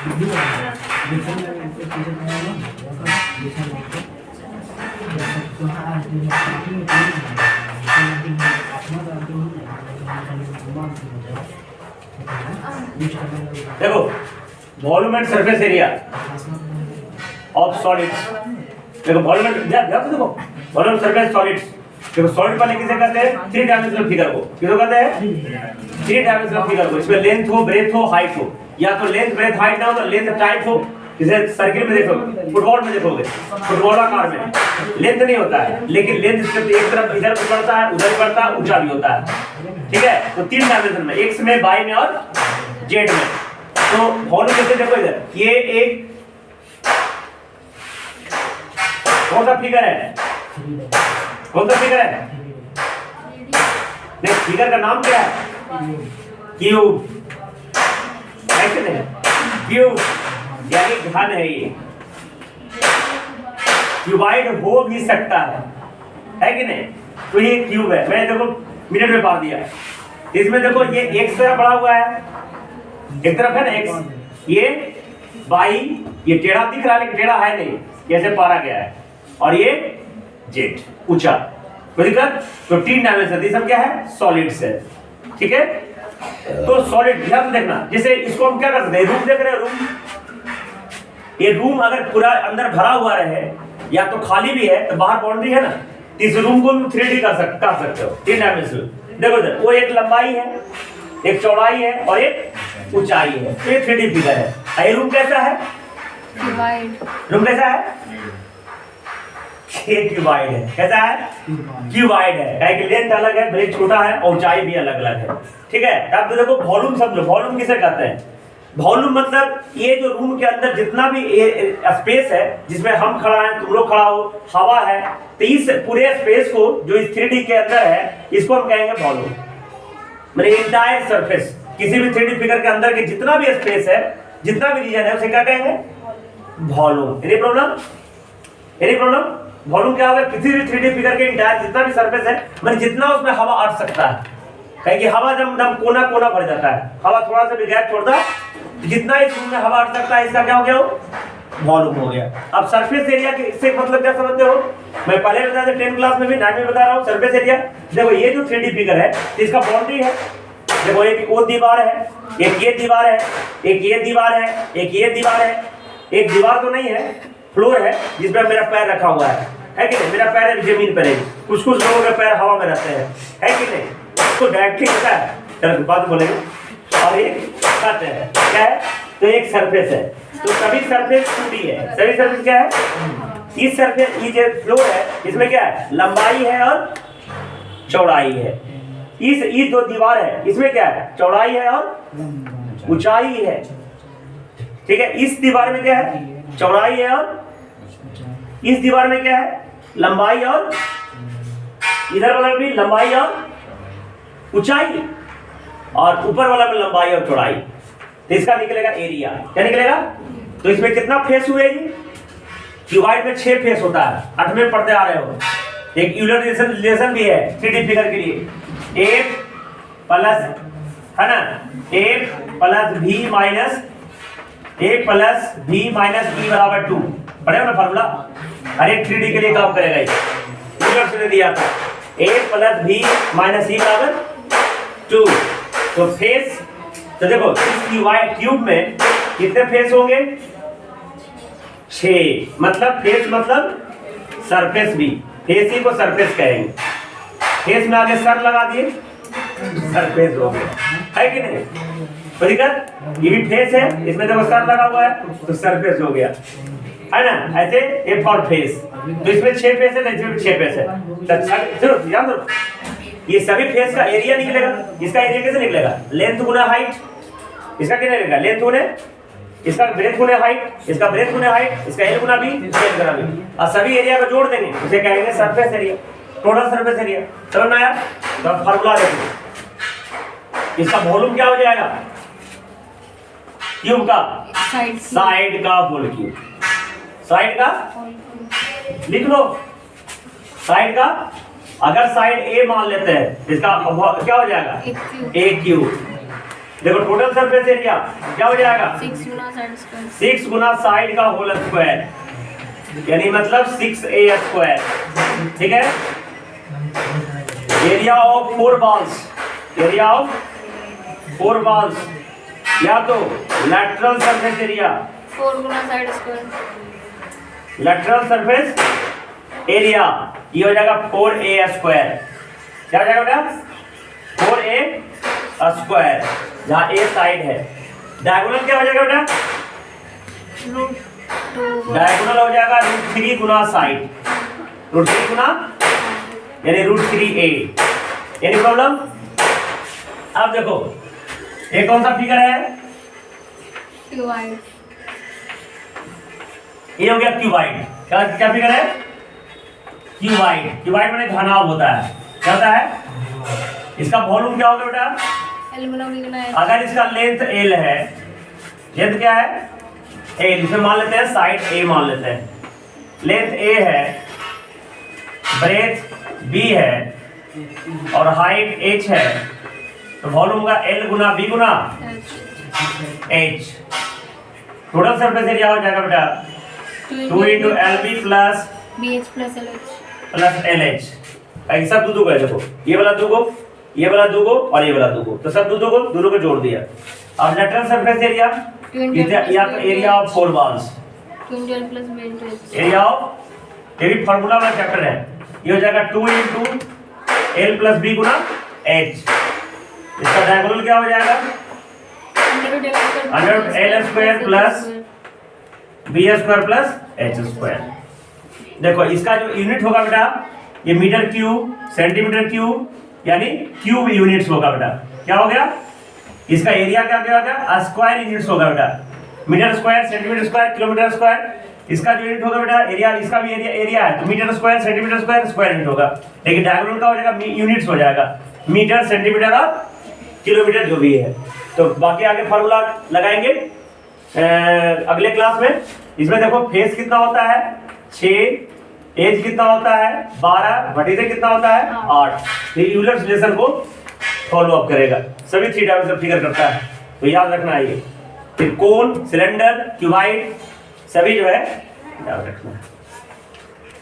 देखो volume and surface area of solids. देखो volume and देखो वॉल्यूम सरफेस सॉलिड्स। देखो सॉलिड वाले किसे कहते हैं? 3 डायमेंशनल फिगर को किसको कहते हैं? 3 डायमेंशनल फिगर को। इसमें लेंथ हो, ब्रेथ हो, हाइट हो, या तो लेंथ ब्रेथ हाइट ना हो तो लेंथ टाइप हो। जैसे सर्किल में देखो, फुटबॉल में देखोगे, फुटबॉल आकार में लेंथ नहीं होता है, लेकिन लेंथ इसके एक तरफ इधर भी बढ़ता है, उधर भी बढ़ता है, ऊंचा भी होता है। ठीक है, तो 3 डायमेंशन में, एक्स में, वाई में और जेड में। तो वॉल्यूम कैसे देखो इधर, ये एक कौन सा फिगर है? कौन सा फिगर है? नहीं, फिगर का नाम क्या है? क्यूब। कैसे नहीं? क्यूब यानी घन है ये। क्यूबाइड हो भी सकता है कि नहीं? तो ये क्यूब है। मैंने देखो मिनट में पा दिया। इसमें देखो ये एक्स तरफ बढ़ा हुआ है, एक तरफ है ना एक्स, ये वाई, ये टेढ़ा दिख रहा है लेकिन टेढ़ा है नहीं, कैसे पारा गया है, और ये जेड ऊंचा। कोई दिक्कत? तो 3 डायमेंशन, ये सब क्या है? सॉलिड्स है। ठीक है, तो सॉलिड ध्यान देखना। जैसे इसको हम क्या कर सकते हैं? रूम देख रहे हैं, रूम, ये रूम अगर पूरा अंदर भरा हुआ रहे या तो खाली भी है तो बाहर बाउंड्री है ना, इस रूम को 3D कर सकते हो, 3 डायमेंशनल। देखो इधर वो एक लंबाई है, एक चौड़ाई है और एक ऊंचाई है, ये 3D फिगर है। ये रूम कैसा है? रूम कैसा है? क्यूबाइड है। कैसा है? क्यूबाइड है। कि लेंथ अलग है, ब्रेथ छोटा है और ऊंचाई भी अलग अलग है। ठीक है, अब तो देखो वॉल्यूम समझो। वॉल्यूम किसे कहते हैं? वॉल्यूम मतलब ये जो रूम के अंदर जितना भी स्पेस है, जिसमें हम खड़ा हैं, तुम लोग खड़ा हो, हवा है, तो इस पूरे स्पेस को जो इस 3D के अंदर है, इसको हम कहेंगे वॉल्यूम। मतलब इंटायर सरफेस, किसी भी 3D फिगर के अंदर के जितना भी स्पेस है, जितना भी रीजन है, उसे क्या कहेंगे? Volume. Any problem? Any problem? Volume क्या होगा? किसी भी 3D फिगर के इंटायर जितना भी सरफेस है, मतलब जितना उसमें हवा अट सकता है। कहीं कि हवा जब कोना कोना भर जाता है, हवा थोड़ा सा भी गैप छोड़ता है, जितना इस रूम में हवा अट सकता है, इसका क्या हो गया? वॉल्यूम हो गया। अब सरफेस एरिया से मतलब क्या समझते हो? मैं पहले बताया था 10th क्लास में भी, 9th में बता रहा हूँ। सरफेस एरिया देखो, ये जो 3D फिगर है, इसका बाउंड्री है। देखो एक वो दीवार है, एक ये दीवार है, एक ये दीवार है, एक ये दीवार है, एक दीवार तो नहीं है, फ्लोर है जिसमें मेरा पैर रखा हुआ है कि नहीं? मेरा पैर है जमीन पर है। कुछ कुछ लोगों के पैर हवा में रहते हैं, है कि नहीं? उसको डायरेक्टली होता है, बात बोलेंगे। और एक छत है, क्या है? तो एक सरफेस है। तो सभी सरफेस 2D है। सभी सरफेस क्या है? इस सरफेस, ये जो फ्लोर है, इसमें क्या है? लंबाई है और चौड़ाई है। इस दो दीवार है, इसमें क्या है? चौड़ाई है और ऊंचाई है। ठीक है, इस दीवार में क्या है? चौड़ाई है और इस दीवार में क्या है? लंबाई और इधर वाला भी लंबाई और ऊंचाई, और ऊपर वाला में लंबाई और चौड़ाई। तो इसका निकलेगा एरिया। क्या निकलेगा? तो इसमें कितना फेस हुए जी? क्यूबाइड में 6 फेस होता है। 8वें पढ़ते आ रहे हो। एक यूलर रिलेशन भी है 3D फिगर के लिए। एक प्लस है ना, एक प्लस भी माइनस एक प्लस भी माइनस बी बराबर 2। पढ़े हो ना फॉर्मूला? हर एक 3D के लिए काम करेगा। यूलर से दिया था एक प्लस भी माइनस सी बराबर 2। तो फेस, तो देखो इस क्यूब में कितने फेस होंगे? 6। मतलब फेस मतलब सरफेस भी, फेस ही को सरफेस कहेंगे। फेस में आगे सर लगा दिए, सरफेस हो गया, है कि नहीं? कोई दिक्कत? ये भी फेस है, इसमें देखो सर लगा हुआ है तो सरफेस हो गया, है ना? ऐसे ए फॉर फेस। तो इसमें 6 फेस है, तो इसमें भी 6 फेस है। तो ध्यान दो, ये सभी फेस का एरिया निकलेगा। इसका एरिया कैसे निकलेगा? लेंथ गुना हाइट। इसका क्या निकलेगा? लेंथ गुने, इसका ब्रेथ गुने हाइट, इसका ब्रेथ गुने हाइट, इसका एल गुना बी, एल गुना बी, और सभी एरिया को जोड़ देंगे, उसे कहेंगे surface area, total surface area. समझ में आया? तो फार्मूला देखो, इसका वॉल्यूम क्या हो जाएगा? क्यूब का साइड का होल क्यूब। साइड का लिख लो, साइड का। अगर साइड ए मान लेते हैं, इसका क्या हो जाएगा? A cube. देखो टोटल सरफेस एरिया क्या हो जाएगा 6 गुना साइड स्क्वायर 6 गुना साइड का होल स्क्वायर, यानी मतलब 6a स्क्वायर। ठीक है, area of 4 balls, area of 4 balls या तो लैटरल सरफेस एरिया 4 गुना side square lateral surface area ये हो जाएगा 4a स्क्वायर। क्या हो जाएगा बेटा 4a स्क्वायर, जहाँ a साइड है। डायगोनल क्या हो जाएगा बेटा √2 डायगोनल हो जाएगा √3 गुना साइड, √3 गुना यानी √3a। Any problem? अब देखो ये कौन सा फिगर है, क्यूबाइड ये हो गया क्यूबाइड। क्या क्या फिगर है क्यूबाइड। क्यूबाइड माने घनाभ होता है। क्या होता है, इसका वॉल्यूम क्या होगा बेटा L गुना V गुना H अगर इसका लेंथ L है, लेंथ क्या है L, इसे मान लेते हैं साइड A मान लेते हैं, लेंथ A है, ब्रेथ B है और हाइट H है, तो वॉल्यूम का L गुना B गुना H। टोटल सरफेस एरिया हो जाएगा बेटा 2 into LB plus BH plus LH plus LH। ऐसे सब दो है, देखो ये वाला दो को, ये वाला दो को और ये वाला दो को, तो सब दोनों को जोड़ दिया। अब लेटरल सरफेस एरिया या तो area of 4 balls, 2L plus BH area of, ये भी फार्मूला वाला चैप्टर है, ये हो जाएगा 2 इंटू L प्लस B गुना H। इसका डायगोनल क्या हो जाएगा √L square plus B square plus H square. देखो इसका जो यूनिट होगा बेटा ये मीटर क्यूब सेंटीमीटर क्यूब यानी क्यूब यूनिट्स होगा बेटा। क्या हो गया, इसका एरिया क्या क्या होगा स्क्वायर यूनिट्स होगा बेटा, metre square centimetre square kilometre square. इसका जो यूनिट होगा बेटा एरिया, इसका भी एरिया है तो metre square centimetre square square unit होगा, लेकिन डायगोनल का हो जाएगा यूनिट्स हो जाएगा मीटर सेंटीमीटर और किलोमीटर जो भी है। तो बाकी आगे फार्मूला लगाएंगे अगले क्लास में। इसमें देखो फेस कितना होता है 6, एज कितना होता है 12, वर्टिकल कितना होता है 8। तो यूलर्स रिलेशन को फॉलो अप करेगा, सभी 3 डायमेंशन फिगर करता है, तो याद रखना है ये। फिर कोन, सिलेंडर, क्यूबाइड सभी जो है याद रखना है।